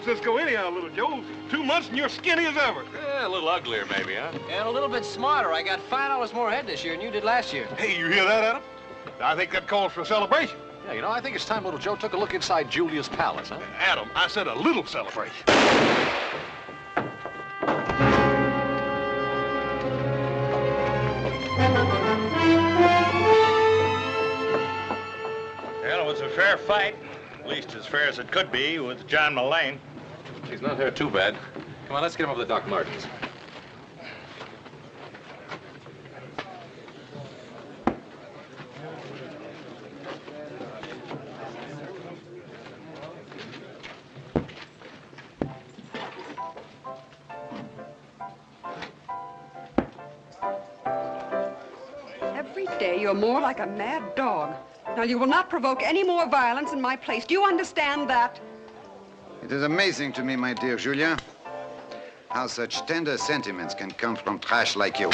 Francisco anyhow, little Joe. 2 months and you're skinny as ever. Yeah, a little uglier maybe, huh? And a little bit smarter. I got $5 more head this year than you did last year. Hey, you hear that, Adam? I think that calls for a celebration. Yeah, you know, I think it's time little Joe took a look inside Julia's palace, huh? Adam, I said a little celebration. Well, it was a fair fight, at least as fair as it could be with John Mullane. She's not hurt too bad. Come on, let's get him over to Doc Martin's. Every day you're more like a mad dog. Now, you will not provoke any more violence in my place. Do you understand that? It is amazing to me, my dear Julia, how such tender sentiments can come from trash like you.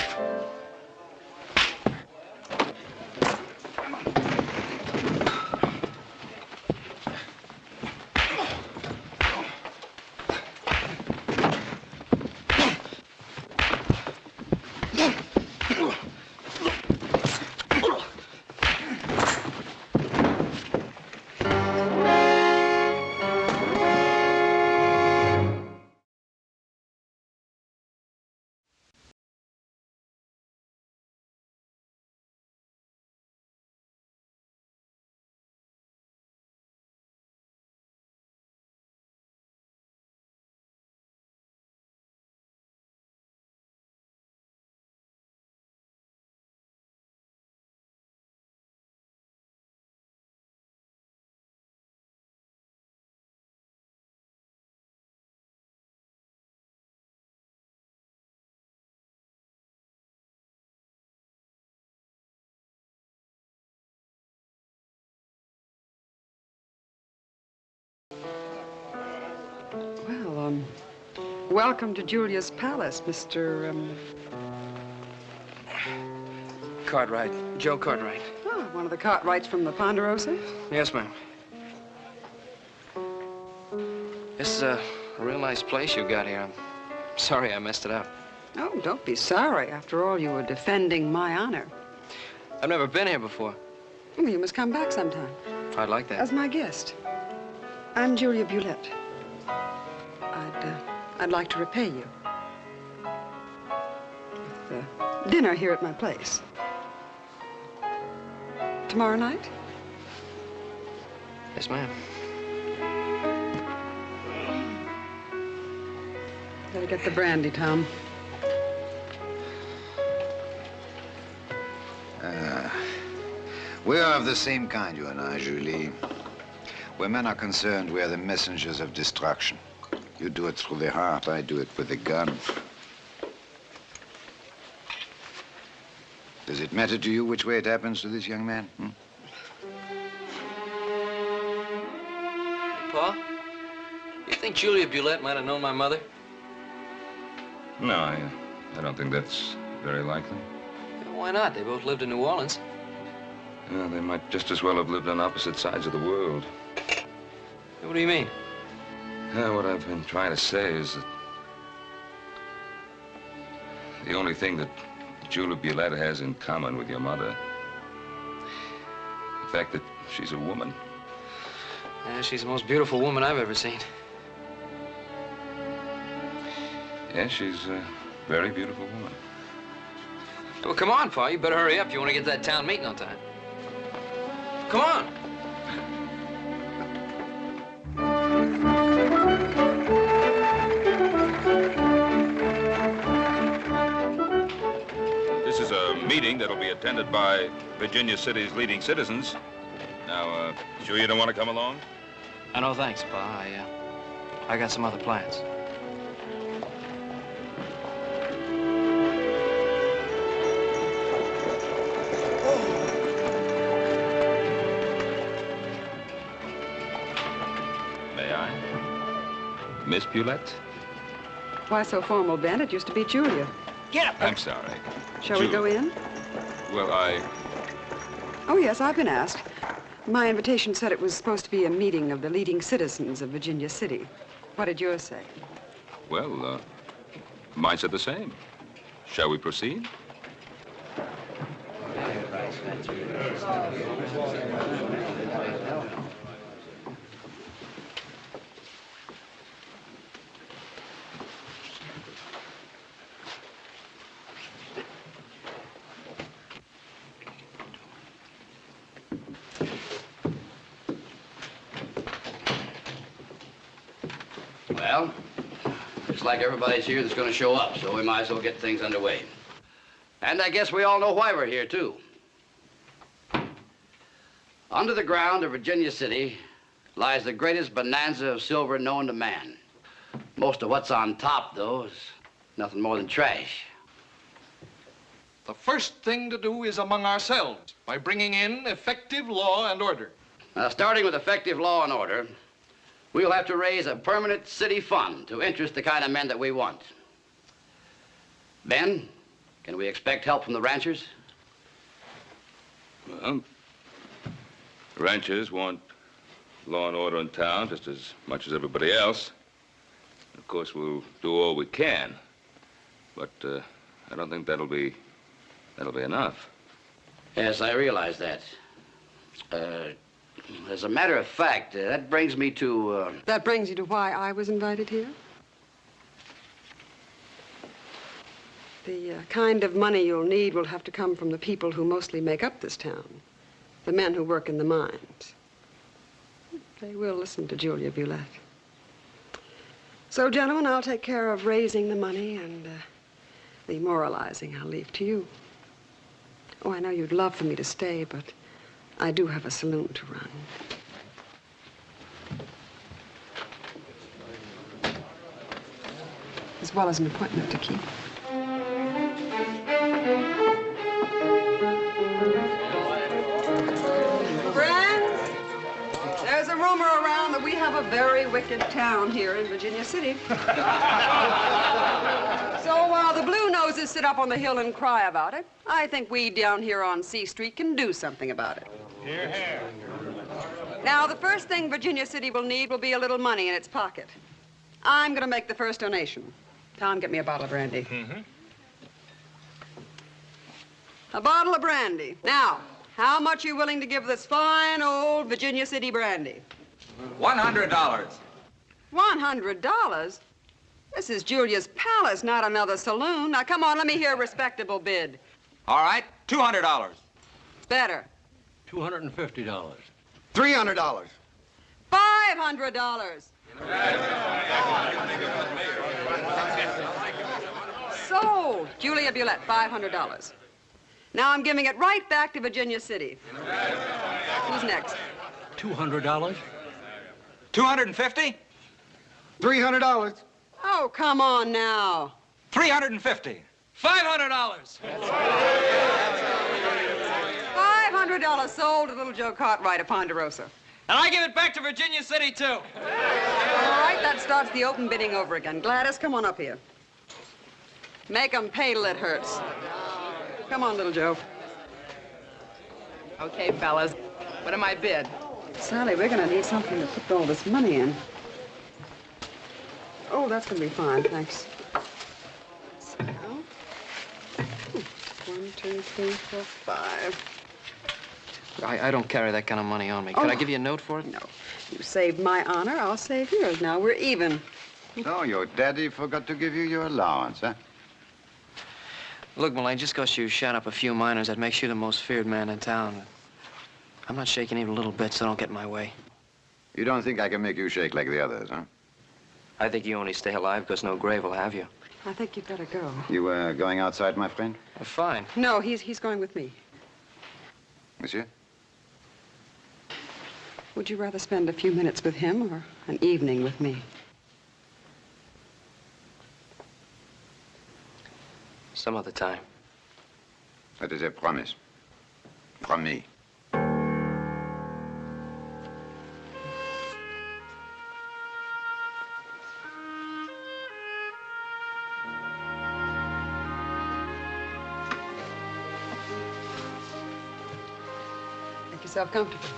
Well, welcome to Julia's palace, Mr. Cartwright. Joe Cartwright. Oh, one of the Cartwrights from the Ponderosa? Yes, ma'am. This is a real nice place you got here. I'm sorry I messed it up. Oh, don't be sorry. After all, you were defending my honor. I've never been here before. Well, you must come back sometime. I'd like that. As my guest. I'm Julia Bulette. I'd like to repay you with dinner here at my place. Tomorrow night? Yes, ma'am. Better get the brandy, Tom. We are of the same kind, you and I, Julie. Where men are concerned, we are the messengers of destruction. You do it through the heart, I do it with the gun. Does it matter to you which way it happens to this young man? Pa, you think Julia Bulette might have known my mother? No, I don't think that's very likely. Why not? They both lived in New Orleans. Well, they might just as well have lived on opposite sides of the world. What do you mean? What I've been trying to say is that the only thing that Julia Bulette has in common with your mother, the fact that she's a woman. Yeah, she's the most beautiful woman I've ever seen. Yes, she's a very beautiful woman. Well, come on, Pa. You better hurry up if you want to get to that town meeting on time. Come on. This is a meeting that'll be attended by Virginia City's leading citizens. Now, sure you don't want to come along? No, thanks, Pa. I got some other plans. Miss Bulette? Why so formal, Ben? It used to be Julia. Get up! I'm sorry. Shall we go in? Well, Oh, yes, I've been asked. My invitation said it was supposed to be a meeting of the leading citizens of Virginia City. What did yours say? Well, mine said the same. Shall we proceed? Well, looks like everybody's here that's going to show up, so we might as well get things underway. And I guess we all know why we're here, too. Under the ground of Virginia City lies the greatest bonanza of silver known to man. Most of what's on top, though, is nothing more than trash. The first thing to do is among ourselves by bringing in effective law and order. Now, starting with effective law and order, we'll have to raise a permanent city fund to interest the kind of men that we want. Ben, can we expect help from the ranchers? Well, ranchers want law and order in town just as much as everybody else. Of course, we'll do all we can, but I don't think that'll be enough. Yes, I realize that. As a matter of fact, that brings me to... That brings you to why I was invited here? The kind of money you'll need will have to come from the people who mostly make up this town. The men who work in the mines. They will listen to Julia Bulette. So, gentlemen, I'll take care of raising the money, and the moralizing I'll leave to you. Oh, I know you'd love for me to stay, but I do have a saloon to run. As well as an appointment to keep. Friends, there's a rumor around that we have a very wicked town here in Virginia City. So while the Blue Noses sit up on the hill and cry about it, I think we down here on C Street can do something about it. Here, here. Now, the first thing Virginia City will need will be a little money in its pocket. I'm going to make the first donation. Tom, get me a bottle of brandy. Mm-hmm. A bottle of brandy. Now, how much are you willing to give this fine old Virginia City brandy? $100. $100? This is Julia's Palace, not another saloon. Now, come on, let me hear a respectable bid. All right, $200. Better. $250. $300. $500. Sold. Julia Bulette, $500. Now I'm giving it right back to Virginia City. Who's next? $200. $250? $300. Oh, come on now. $350. $500. $500 sold to little Joe Cartwright of Ponderosa. And I give it back to Virginia City, too. All right, that starts the open bidding over again. Gladys, come on up here. Make 'em pay till it hurts. Come on, little Joe. Okay, fellas. What am I bid? Sally, we're gonna need something to put all this money in. Oh, that's gonna be fine, thanks. So, 1, 2, 3, 4, 5. I don't carry that kind of money on me. Could I give you a note for it? No. You saved my honor, I'll save yours. Now we're even. So your daddy forgot to give you your allowance, huh? Look, Mullane, just because you shot up a few miners, that makes you the most feared man in town. I'm not shaking even a little bit, so don't get in my way. You don't think I can make you shake like the others, huh? I think you only stay alive because no grave will have you. I think you'd better go. You going outside, my friend? Fine. No, he's going with me. Monsieur? Would you rather spend a few minutes with him or an evening with me? Some other time. That is a promise. From me. Make yourself comfortable.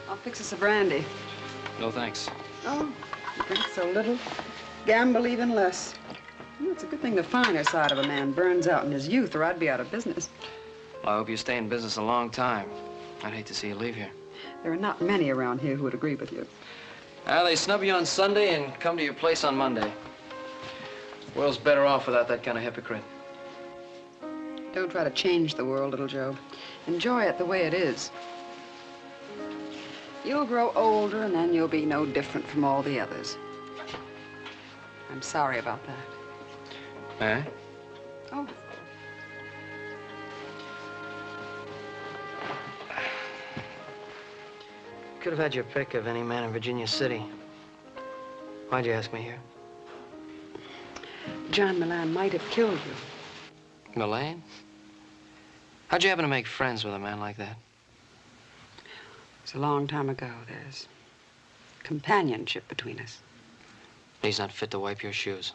I'll fix us a brandy. No, thanks. Oh, you drink so little, gamble even less. Well, it's a good thing the finer side of a man burns out in his youth, or I'd be out of business. Well, I hope you stay in business a long time. I'd hate to see you leave here. There are not many around here who would agree with you. They snub you on Sunday and come to your place on Monday. The world's better off without that kind of hypocrite. Don't try to change the world, little Joe. Enjoy it the way it is. You'll grow older, and then you'll be no different from all the others. I'm sorry about that. Eh? Oh. Could have had your pick of any man in Virginia City. Why'd you ask me here? John Milan might have killed you. Milan? How'd you happen to make friends with a man like that? It's a long time ago. There's companionship between us. He's not fit to wipe your shoes.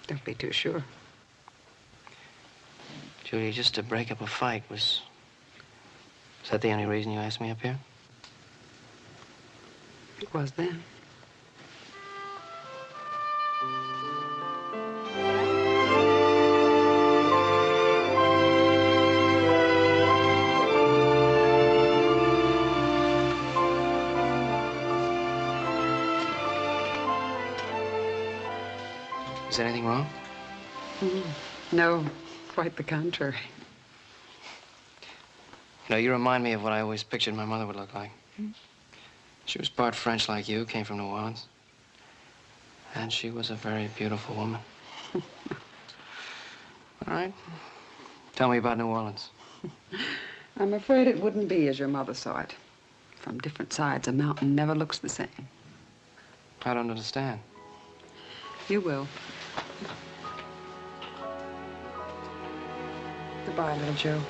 Don't be too sure. Julie, just to break up a fight was that the only reason you asked me up here? It was then. Is anything wrong? No, quite the contrary. You know, you remind me of what I always pictured my mother would look like. She was part French like you, came from New Orleans. And she was a very beautiful woman. All right. Tell me about New Orleans. I'm afraid it wouldn't be as your mother saw it. From different sides, a mountain never looks the same. I don't understand. You will. Goodbye, little Joe.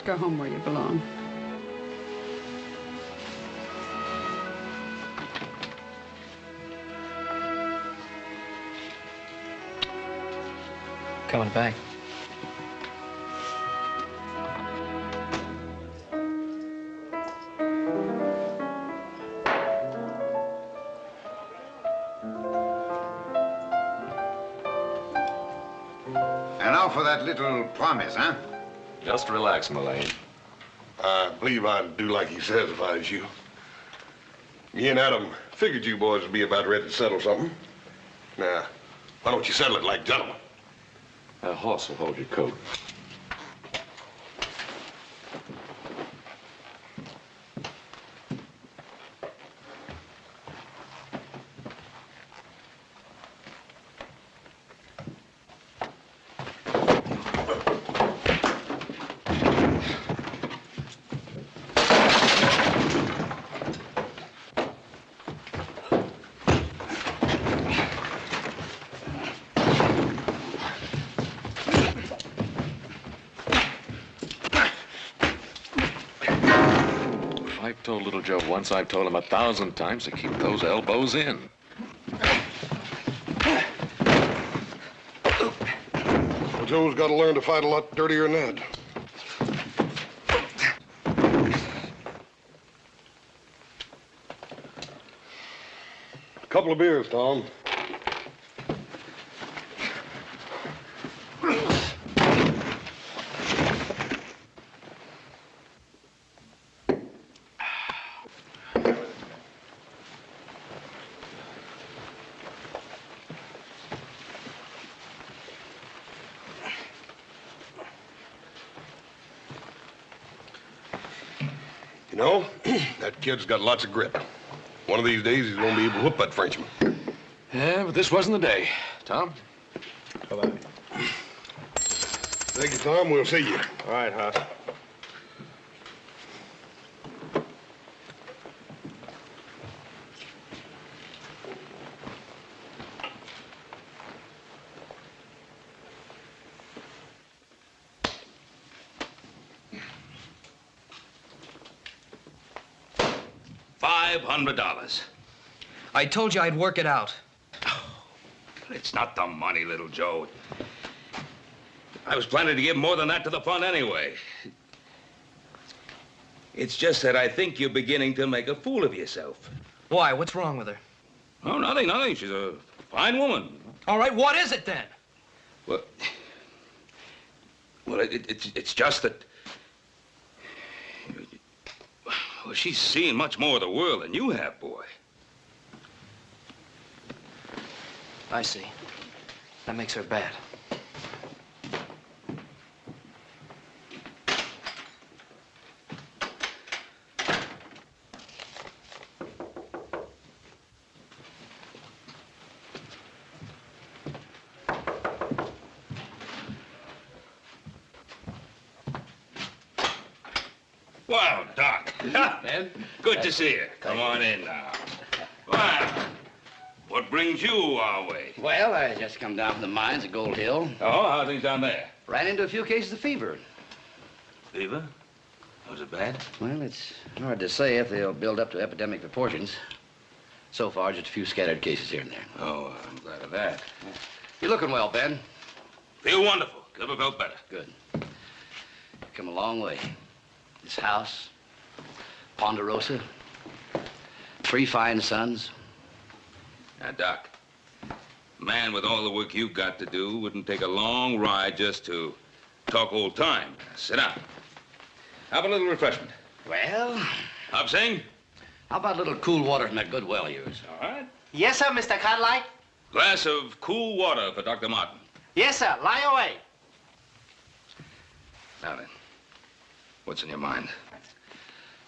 Go home where you belong. Coming back. And now for that little promise, huh? Just relax, Mullane. I believe I'd do like he says if I was you. Me and Adam figured you boys would be about ready to settle something. Now, why don't you settle it like gentlemen? A horse will hold your coat. I've told little Joe once, I've told him 1,000 times to keep those elbows in. Well, Joe's got to learn to fight a lot dirtier than that. A couple of beers, Tom. You know, that kid's got lots of grit. One of these days, he's gonna be able to whoop that Frenchman. Yeah, but this wasn't the day. Tom? Bye-bye. Thank you, Tom. We'll see you. All right, Hoss. $500. I told you I'd work it out. It's not the money, little Joe. I was planning to give more than that to the fund anyway. It's just that I think you're beginning to make a fool of yourself. Why? What's wrong with her? Oh, nothing, nothing. She's a fine woman. All right, what is it then? Well, it's just that... Well, she's seen much more of the world than you have, boy. I see. That makes her bad. Well, Doc. Ben? Good to see you. Come on in now. Well, what brings you our way? Well, I just come down from the mines at Gold Hill. Oh, how are things down there? Ran into a few cases of fever. Fever? Was it bad? Well, it's hard to say if they'll build up to epidemic proportions. So far, just a few scattered cases here and there. Oh, I'm glad of that. You're looking well, Ben. Feel wonderful. Never felt better. Good. You've come a long way. This house, Ponderosa, 3 fine sons. Now, Doc, a man with all the work you've got to do wouldn't take a long ride just to talk old time. Sit down. Have a little refreshment. Well, Hobsing? how about a little cool water from that good well of yours? All right. Yes, sir, Mr. Cartwright. Glass of cool water for Dr. Martin. Yes, sir. Lie away. Now then, what's in your mind?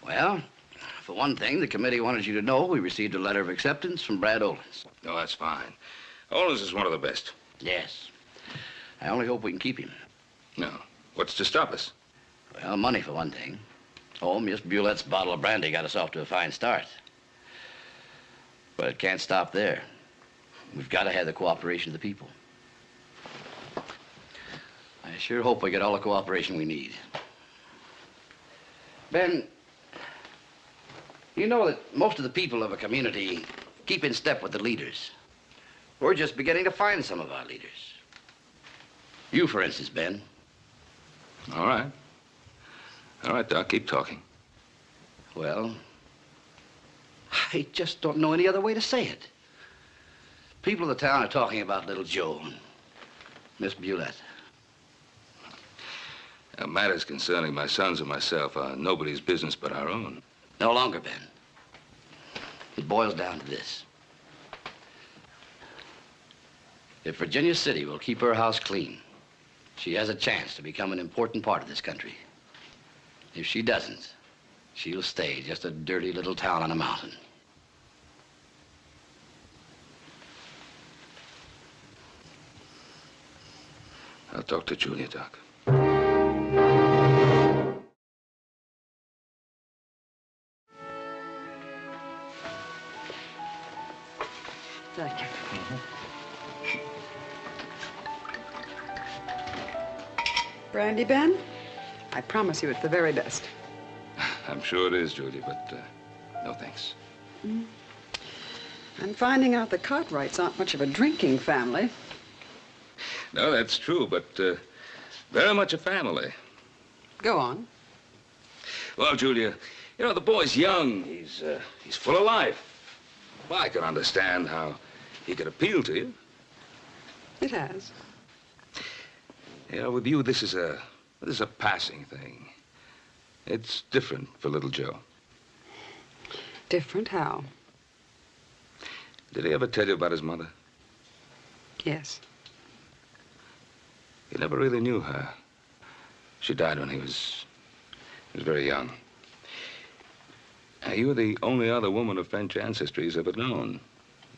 Well, for one thing, the committee wanted you to know we received a letter of acceptance from Brad Olins. Oh, that's fine. Olins is one of the best. Yes. I only hope we can keep him. No. What's to stop us? Well, money for one thing. Oh, Miss Bulette's bottle of brandy got us off to a fine start. But it can't stop there. We've got to have the cooperation of the people. I sure hope we get all the cooperation we need. Ben, you know that most of the people of a community keep in step with the leaders. We're just beginning to find some of our leaders. You, for instance, Ben. All right. All right, Doc, keep talking. Well, I just don't know any other way to say it. People of the town are talking about little Joe and Miss Bulette. Now, matters concerning my sons and myself are nobody's business but our own. No longer, Ben. It boils down to this. If Virginia City will keep her house clean, she has a chance to become an important part of this country. If she doesn't, she'll stay just a dirty little town on a mountain. I'll talk to Julia, Doc. Thank you. Brandy, Ben? I promise you it's the very best. I'm sure it is, Julia, but no thanks. I'm finding out the Cartwrights aren't much of a drinking family. No, that's true, but very much a family. Go on. Well, Julia, you know, the boy's young. He's full of life. Well, I can understand how he could appeal to you. It has. You know, with you, this is a passing thing. It's different for little Joe. Different how? Did he ever tell you about his mother? Yes. He never really knew her. She died when he was very young. Now, you were the only other woman of French ancestry he's ever known.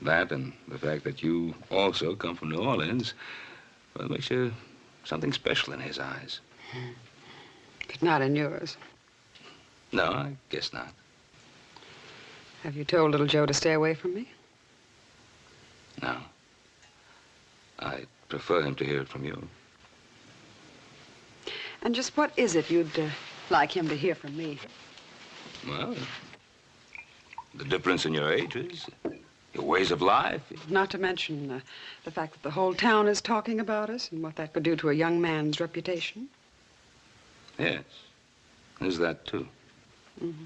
That and the fact that you also come from New Orleans, well, makes you something special in his eyes. But not in yours. No, I guess not. Have you told little Joe to stay away from me? No. I prefer him to hear it from you. And just what is it you'd like him to hear from me? Well, the difference in your ages, your ways of life. Not to mention the fact that the whole town is talking about us and what that could do to a young man's reputation. Yes, there's that, too. Mm-hmm.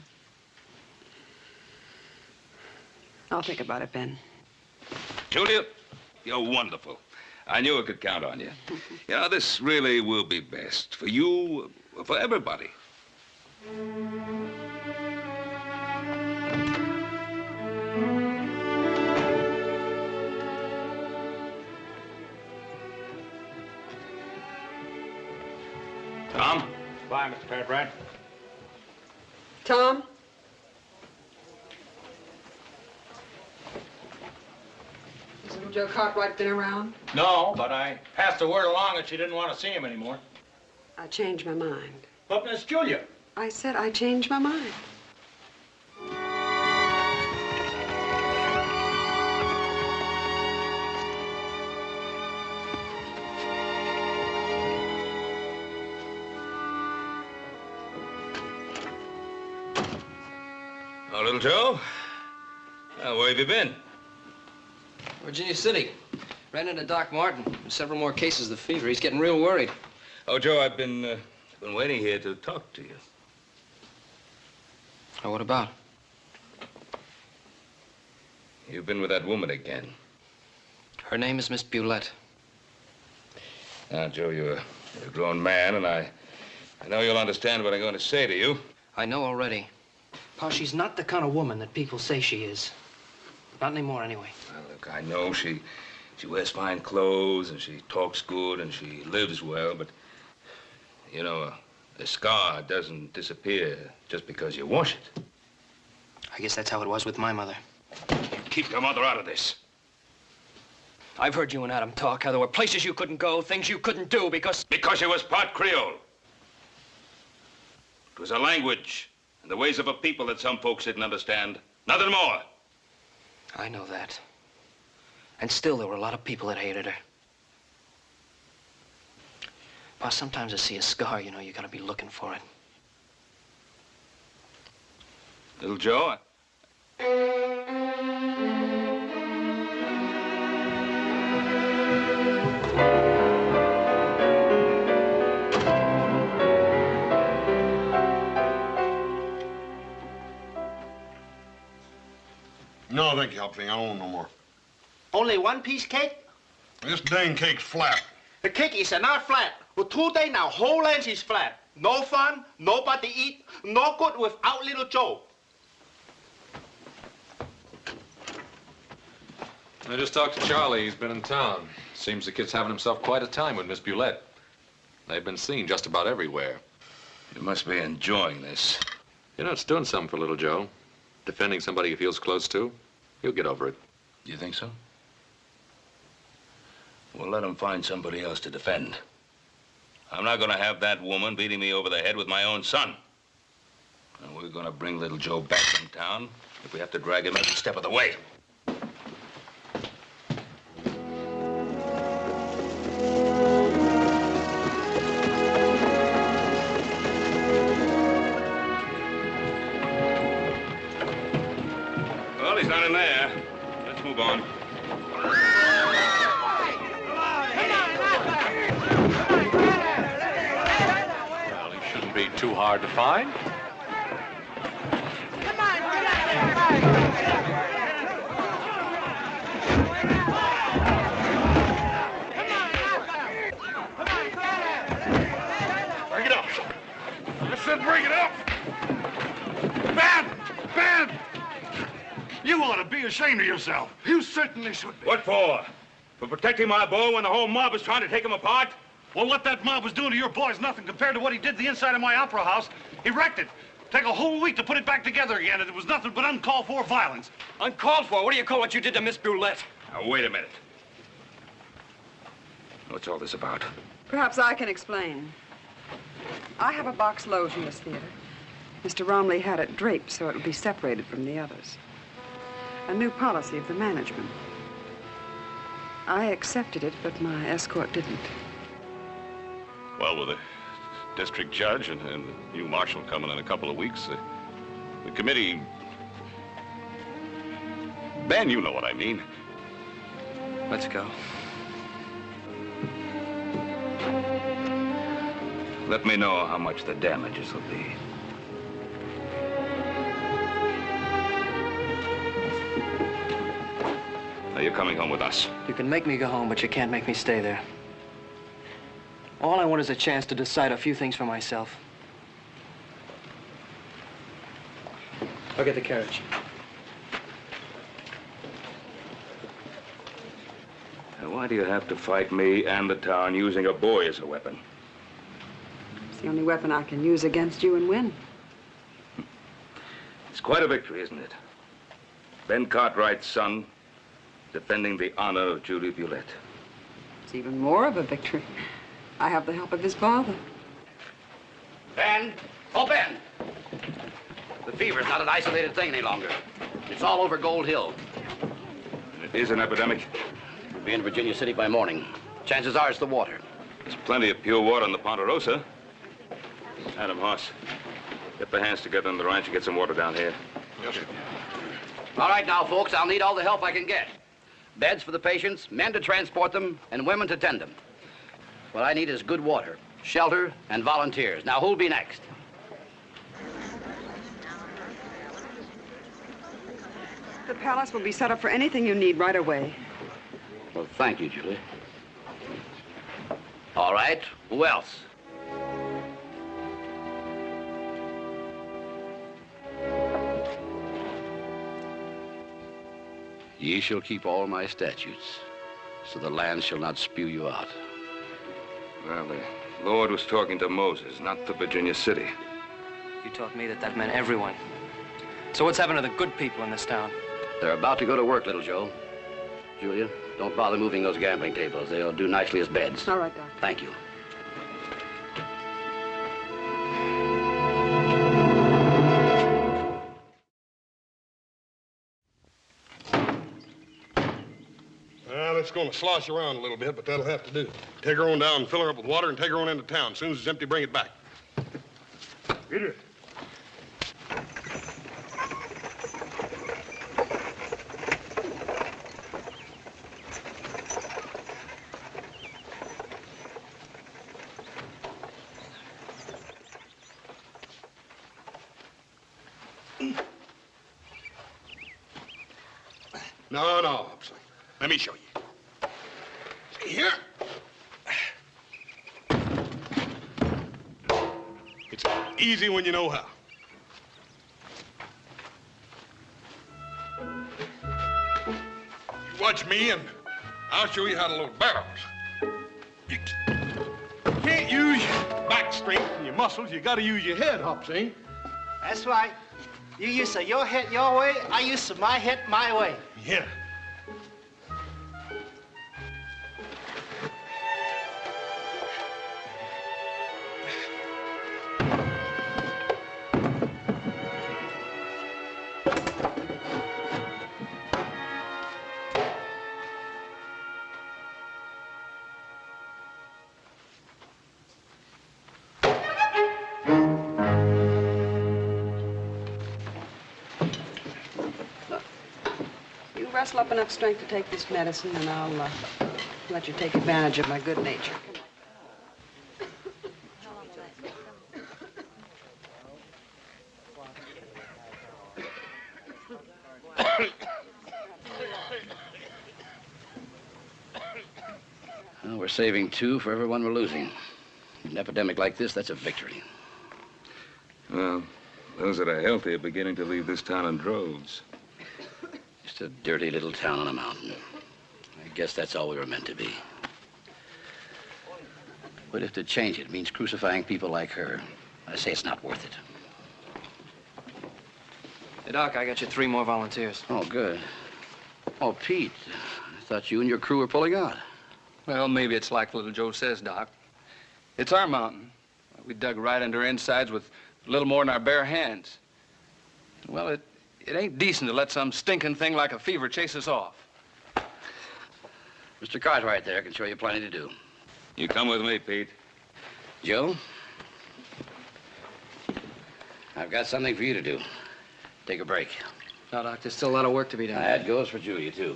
I'll think about it, Ben. Julia, you're wonderful. I knew I could count on you. You know, this really will be best for you, for everybody. Tom? Bye, Mr. Fairbrand. Tom? Has little Joe Cartwright been around? No, but I passed the word along that she didn't want to see him anymore. I changed my mind. But Miss Julia. I said I changed my mind. Oh, little Joe? Where have you been? Virginia City. Ran into Doc Martin. There's several more cases of the fever. He's getting real worried. Oh, Joe, I've been waiting here to talk to you. Oh, what about? You've been with that woman again. Her name is Miss Bulette. Now, Joe, you're a grown man, and I know you'll understand what I'm going to say to you. I know already. Pa, she's not the kind of woman that people say she is. Not anymore, anyway. Well, look, I know she wears fine clothes, and she talks good, and she lives well, but, you know, a scar doesn't disappear just because you wash it. I guess that's how it was with my mother. Keep your mother out of this. I've heard you and Adam talk, how there were places you couldn't go, things you couldn't do because... Because she was part Creole. It was a language and the ways of a people that some folks didn't understand. Nothing more. I know that. And still, there were a lot of people that hated her. Pa, sometimes I see a scar, you know, you gotta be looking for it. Little Joe, No, thank you, Hopsing. I don't want no more. Only one piece cake? This dang cake's flat. The cake is not flat. For 2 days now, whole length is flat. No fun, nobody eat, no good without little Joe. I just talked to Charlie. He's been in town. Seems the kid's having himself quite a time with Miss Bulette. They've been seen just about everywhere. you must be enjoying this. You know, it's doing something for little Joe. Defending somebody he feels close to. He'll get over it. You think so? Well, let him find somebody else to defend. I'm not gonna have that woman beating me over the head with my own son. And we're gonna bring little Joe back from town if we have to drag him every step of the way. Well, he's not in there. Let's move on. Well, he shouldn't be too hard to find. Bring it up. I said bring it up. Ben! Ben! You ought to be ashamed of yourself. You certainly should be. What for? For protecting my boy when the whole mob is trying to take him apart? Well, what that mob was doing to your boy is nothing compared to what he did to the inside of my opera house. He wrecked it. Take a whole week to put it back together again, and it was nothing but uncalled for violence. Uncalled for? What do you call what you did to Miss Bulette? Now, wait a minute. What's all this about? Perhaps I can explain. I have a box loge in this theater. Mr. Romley had it draped so it would be separated from the others. A new policy of the management. I accepted it, but my escort didn't. Well, with the district judge and the new marshal coming in a couple of weeks, the committee... Ben, you know what I mean. Let's go. Let me know how much the damages will be. you're coming home with us. You can make me go home, but you can't make me stay there. All I want is a chance to decide a few things for myself. I'll get the carriage. Now, why do you have to fight me and the town using a boy as a weapon? It's the only weapon I can use against you and win. It's quite a victory, isn't it? Ben Cartwright's son defending the honor of Julie Bulette. It's even more of a victory. I have the help of his father. Ben! Oh, Ben! The fever's not an isolated thing any longer. It's all over Gold Hill. It is an epidemic. We'll be in Virginia City by morning. Chances are it's the water. There's plenty of pure water on the Ponderosa. Adam Hoss, get the hands together on the ranch and get some water down here. Yes, sir. All right now, folks, I'll need all the help I can get. Beds for the patients, men to transport them, and women to tend them. What I need is good water, shelter, and volunteers. Now, who'll be next? The palace will be set up for anything you need right away. Well, thank you, Julie. All right, who else? Ye shall keep all my statutes, so the land shall not spew you out. Well, the Lord was talking to Moses, not to Virginia City. You taught me that that meant everyone. So what's happened to the good people in this town? They're about to go to work, little Joe. Julia, don't bother moving those gambling tables. They'll do nicely as beds. All right, Doc. Thank you. Well, it's going to slosh around a little bit, but that'll have to do. Take her on down and fill her up with water and take her on into town. As soon as it's empty, bring it back. Peter. No, Hobson. Let me show you. See here? It's easy when you know how. You watch me, and I'll show you how to load barrels. You can't use your back strength and your muscles. You got to use your head, Hobson. That's right. You use your head your way, I use my head my way. Yeah. Rustle up enough strength to take this medicine, and I'll let you take advantage of my good nature. Well, we're saving 2 for everyone we're losing. An epidemic like this, that's a victory. Well, those that are healthy are beginning to leave this town in droves. Just a dirty little town on a mountain. I guess that's all we were meant to be. But if to change it means crucifying people like her, I say it's not worth it. Hey, Doc, I got you 3 more volunteers. Oh, good. Oh, Pete, I thought you and your crew were pulling out. Well, maybe it's like little Joe says, Doc. It's our mountain. We dug right into her insides with a little more than our bare hands. Well, it ain't decent to let some stinking thing like a fever chase us off. Mr. Cartwright there can show you plenty to do. You come with me, Pete. Joe, I've got something for you to do. Take a break. No, Doc, there's still a lot of work to be done. That goes for Julia, too.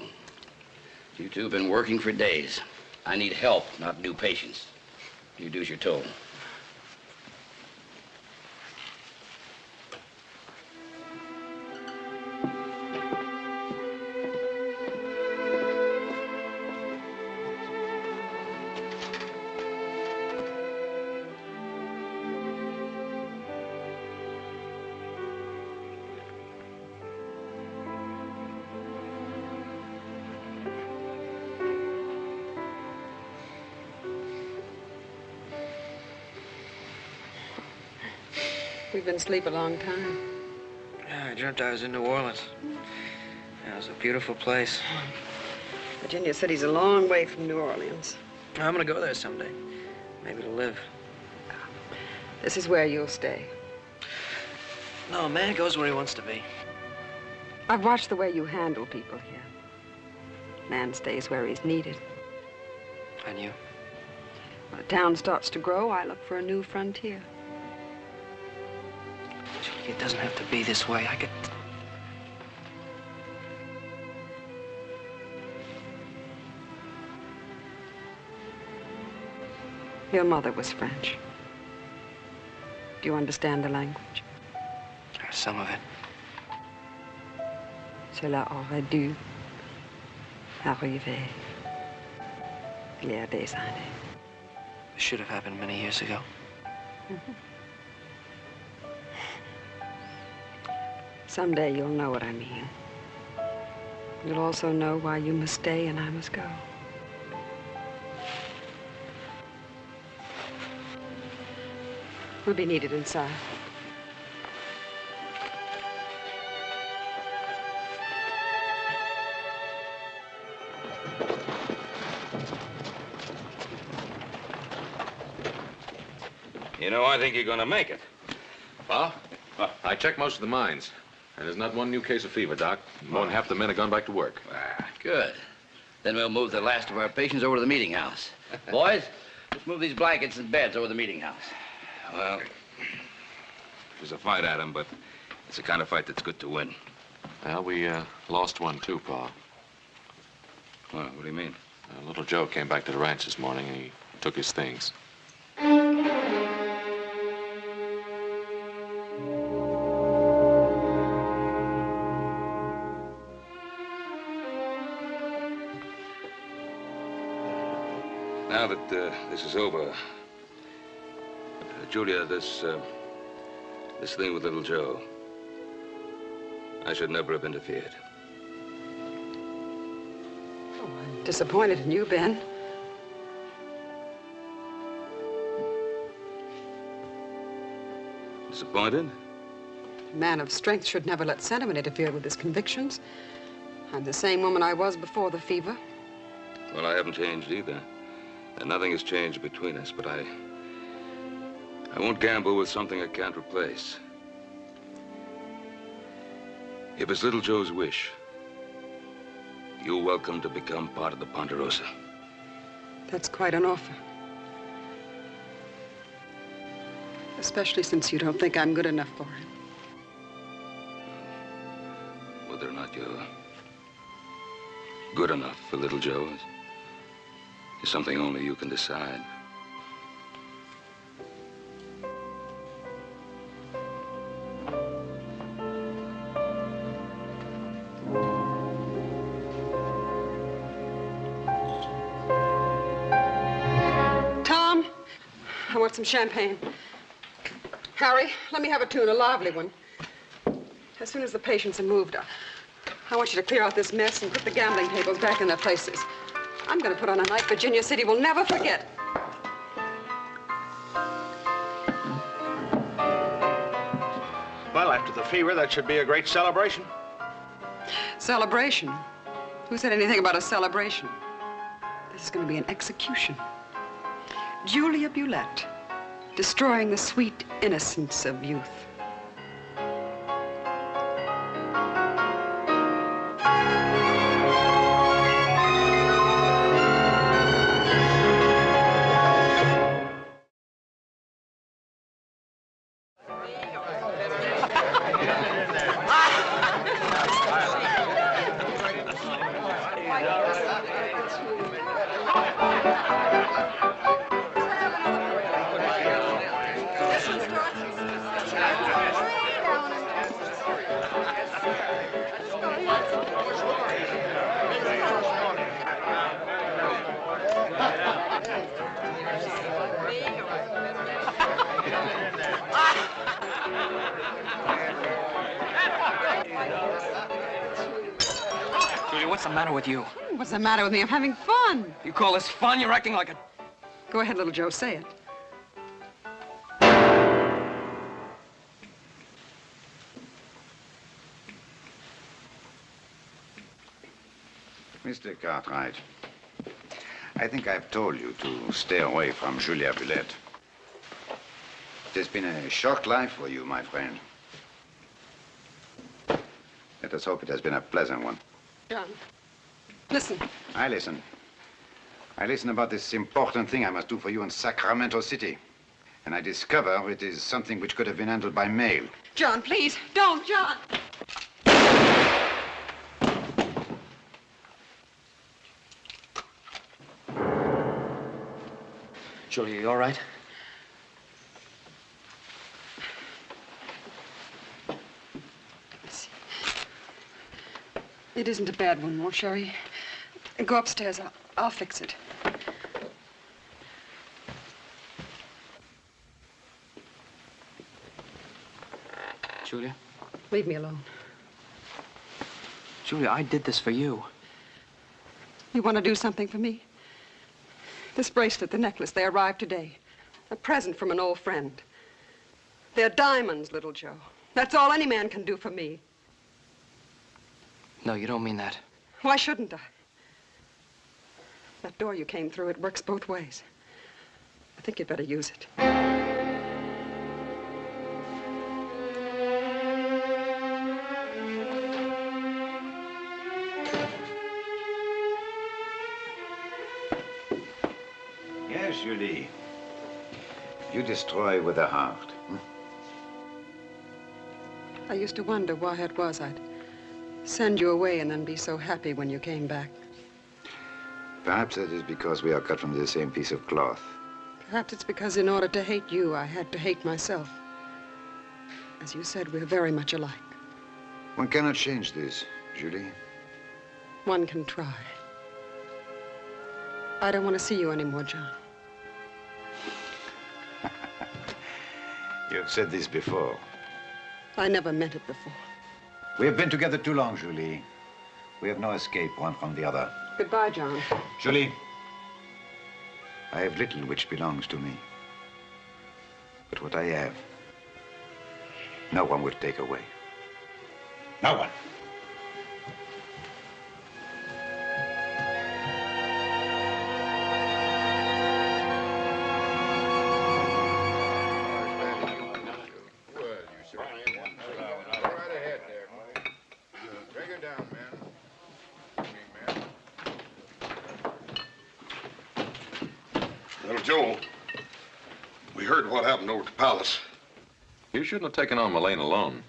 You two have been working for days. I need help, not new patients. You do as you're told. You've been asleep a long time. Yeah, I dreamt I was in New Orleans. Yeah, it was a beautiful place. Virginia City's a long way from New Orleans. I'm gonna go there someday. Maybe to live. This is where you'll stay. No, a man goes where he wants to be. I've watched the way you handle people here. Man stays where he's needed. And you? When a town starts to grow, I look for a new frontier. Julie, it doesn't have to be this way. I could... Your mother was French. Do you understand the language? Some of it. Cela aurait dû arriver il y a des années. It should have happened many years ago. Someday you'll know what I mean. You'll also know why you must stay and I must go. We'll be needed inside. You know, I think you're gonna make it. Pa? I checked most of the mines, and there's not one new case of fever, Doc. More than half the men have gone back to work. Ah, good. Then we'll move the last of our patients over to the meeting house. Boys, let's move these blankets and beds over to the meeting house. Well, there's a fight, Adam, but it's the kind of fight that's good to win. Well, we lost one too, Pa. Well, what do you mean? Little Joe came back to the ranch this morning, and he took his things. Now that this is over, Julia, this thing with little Joe, I should never have interfered. Oh, I'm disappointed in you, Ben. Disappointed? A man of strength should never let sentiment interfere with his convictions. I'm the same woman I was before the fever. Well, I haven't changed either. And nothing has changed between us, but I won't gamble with something I can't replace. If it's little Joe's wish, you're welcome to become part of the Ponderosa. That's quite an offer. Especially since you don't think I'm good enough for him. Whether or not you're good enough for little Joe is something only you can decide. Tom, I want some champagne. Harry, let me have a tune, a lively one. As soon as the patients are moved, I want you to clear out this mess and put the gambling tables back in their places. I'm going to put on a night Virginia City will never forget. Well, after the fever, that should be a great celebration. Celebration? Who said anything about a celebration? This is going to be an execution. Julia Bulette, destroying the sweet innocence of youth. Julia, what's the matter with you? What's the matter with me? I'm having fun. You call this fun? You're acting like a... Go ahead, little Joe, say it. Mr. Cartwright, I think I've told you to stay away from Julia Bulette. It has been a short life for you, my friend. Let us hope it has been a pleasant one. John, listen. I listen. I listen about this important thing I must do for you in Sacramento City. And I discover it is something which could have been handled by mail. John, please, don't, John. Julia, you all right? It isn't a bad one, won't Sherry? Go upstairs. I'll fix it. Julia? Leave me alone. Julia, I did this for you. You want to do something for me? This bracelet, the necklace, they arrived today. A present from an old friend. They're diamonds, little Joe. That's all any man can do for me. No, you don't mean that. Why shouldn't I? That door you came through, it works both ways. I think you'd better use it. Yes, Julie. You destroy with a heart. I used to wonder why it was I'd send you away and then be so happy when you came back. Perhaps it is because we are cut from the same piece of cloth. Perhaps it's because in order to hate you, I had to hate myself. As you said, we're very much alike. One cannot change this, Julie. One can try. I don't want to see you anymore, John. You have said this before. I never meant it before. We have been together too long, Julie. We have no escape one from the other. Goodbye, John. Julie, I have little which belongs to me. But what I have, no one will take away. No one. Little Joe, we heard what happened over at the palace. You shouldn't have taken on Mullane alone.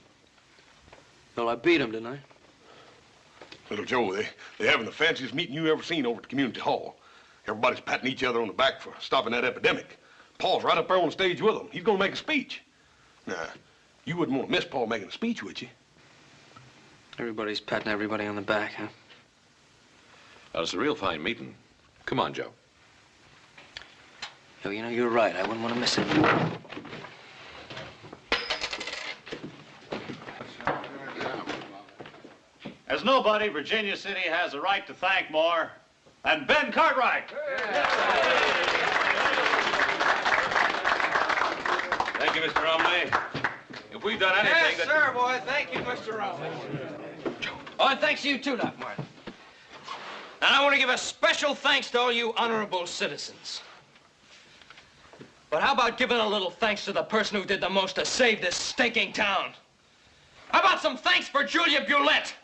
Well, I beat him, didn't I? Little Joe, they're having the fanciest meeting you ever seen over at the community hall. Everybody's patting each other on the back for stopping that epidemic. Paul's right up there on the stage with them. He's gonna make a speech. Now, you wouldn't want to miss Paul making a speech, would you? Everybody's patting everybody on the back, huh? Well, it's a real fine meeting. Come on, Joe. No, you know, you're right. I wouldn't want to miss it. As nobody, Virginia City has a right to thank more than Ben Cartwright. Thank you, Mr. Romney. If we've done anything Yes, sir, boy. Thank you, Mr. Romney. Oh, and thanks to you, too, Doc Martin. And I want to give a special thanks to all you honorable citizens. But how about giving a little thanks to the person who did the most to save this stinking town? How about some thanks for Julia Bulette?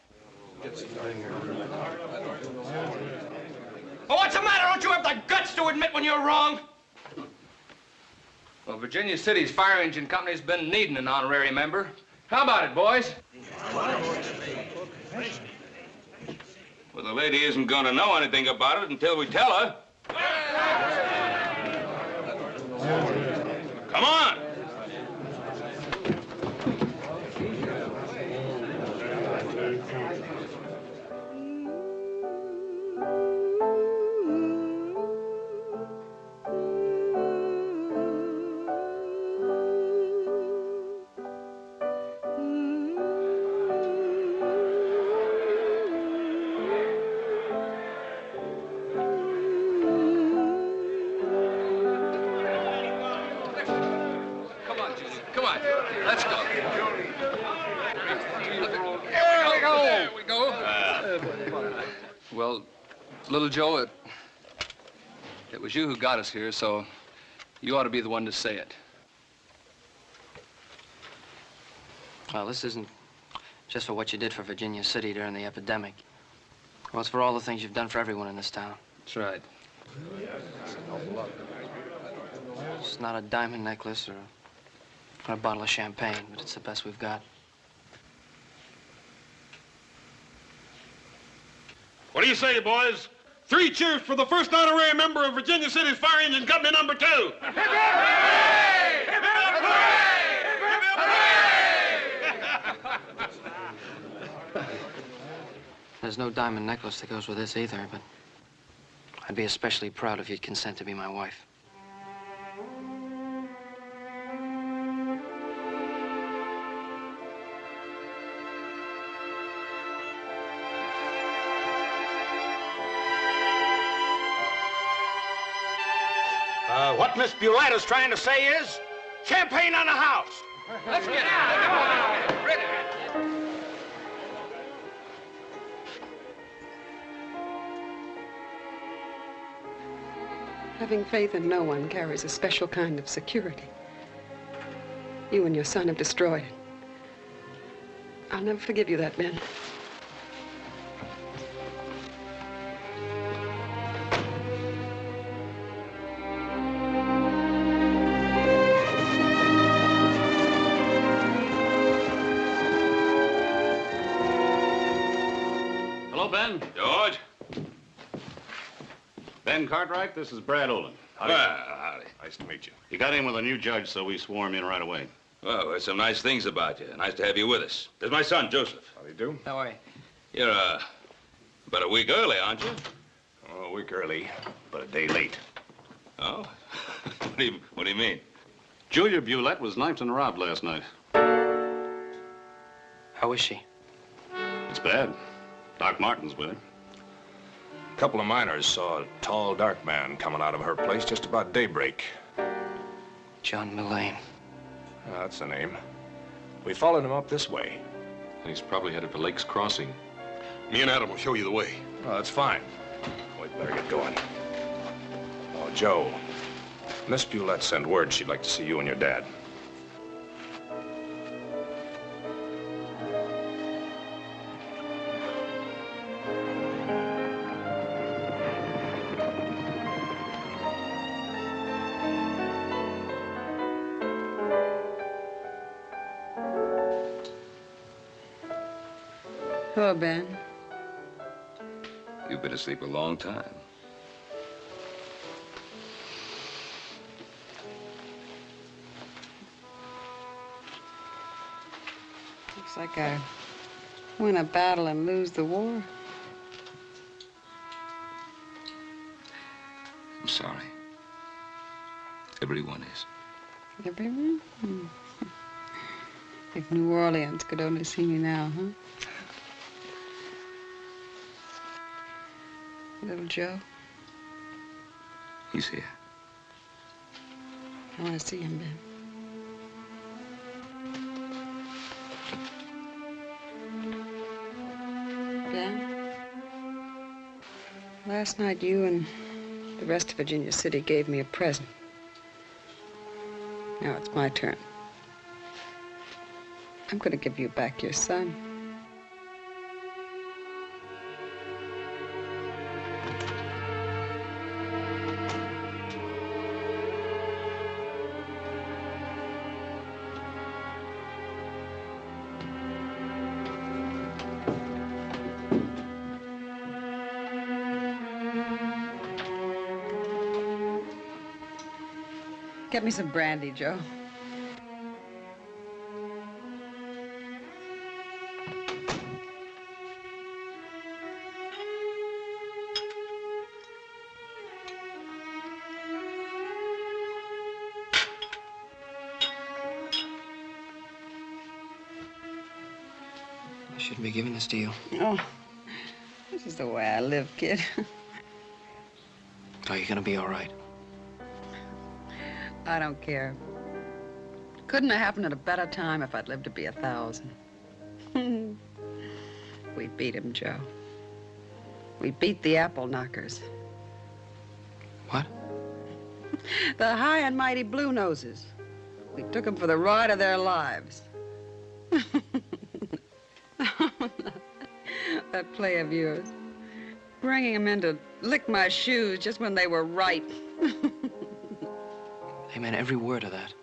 Well, what's the matter? Don't you have the guts to admit when you're wrong? Well, Virginia City's fire engine company's been needing an honorary member. How about it, boys? Well, the lady isn't going to know anything about it until we tell her. Come on. Little Joe, it was you who got us here, so you ought to be the one to say it. Well, this isn't just for what you did for Virginia City during the epidemic. Well, it's for all the things you've done for everyone in this town. That's right. It's not a diamond necklace or a bottle of champagne, but it's the best we've got. What do you say, boys? 3 cheers for the first honorary member of Virginia City's Fire Engine Company #2. There's no diamond necklace that goes with this either, but I'd be especially proud if you'd consent to be my wife. What Miss Bulette is trying to say is, champagne on the house. Let's get out. Come on. Ready. Having faith in no one carries a special kind of security. You and your son have destroyed it. I'll never forgive you that, Ben. Hello, Ben. George? Ben Cartwright, this is Brad Olin. Well, howdy. Nice to meet you. You got in with a new judge, so we swore him in right away. Well, there's some nice things about you. Nice to have you with us. There's my son, Joseph. How do you do? How are you? You're, about a week early, aren't you? Oh, a week early, but a day late. Oh? What do you mean? Julia Bulette was knifed and robbed last night. How is she? It's bad. Doc Martin's with her. A couple of miners saw a tall, dark man coming out of her place just about daybreak. John Mullane. That's the name. We followed him up this way. And he's probably headed for Lake's Crossing. Me and Adam will show you the way. Oh, that's fine. We'd better get going. Oh, Joe. Miss Bulette sent word she'd like to see you and your dad. Hello, Ben. You've been asleep a long time. Looks like I win a battle and lose the war. I'm sorry. Everyone is. Everyone? If New Orleans could only see me now, huh? Little Joe? He's here. I want to see him, Ben. Ben? Last night, you and the rest of Virginia City gave me a present. Now it's my turn. I'm going to give you back your son. Get me some brandy, Joe. I shouldn't be giving this to you. Oh, this is the way I live, kid. Are you gonna be all right? I don't care. Couldn't have happened at a better time if I'd lived to be 1,000. We beat him, Joe. We beat the apple knockers. What? The high and mighty Blue Noses. We took them for the ride of their lives. That play of yours. Bringing them in to lick my shoes just when they were right. They meant every word of that.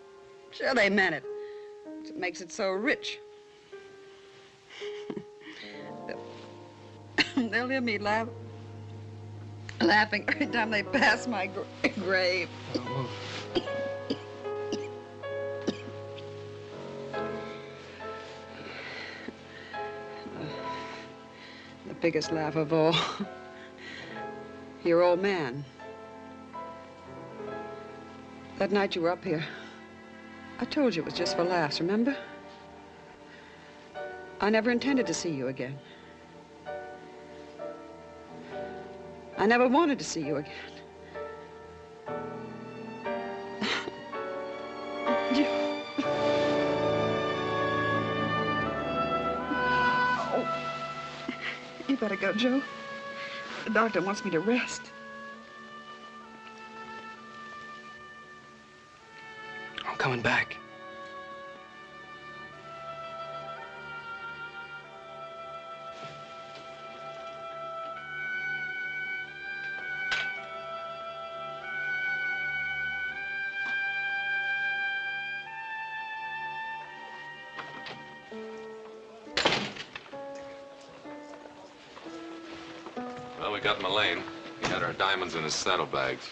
Sure they meant it. It makes it so rich. They'll hear me laughing every time they pass my grave. The biggest laugh of all. Your old man. That night you were up here, I told you it was just for laughs, remember? I never intended to see you again. I never wanted to see you again. Oh. You better go, Joe. The doctor wants me to rest. I'm coming back. Well, we got Mullane. He had our diamonds in his saddlebags.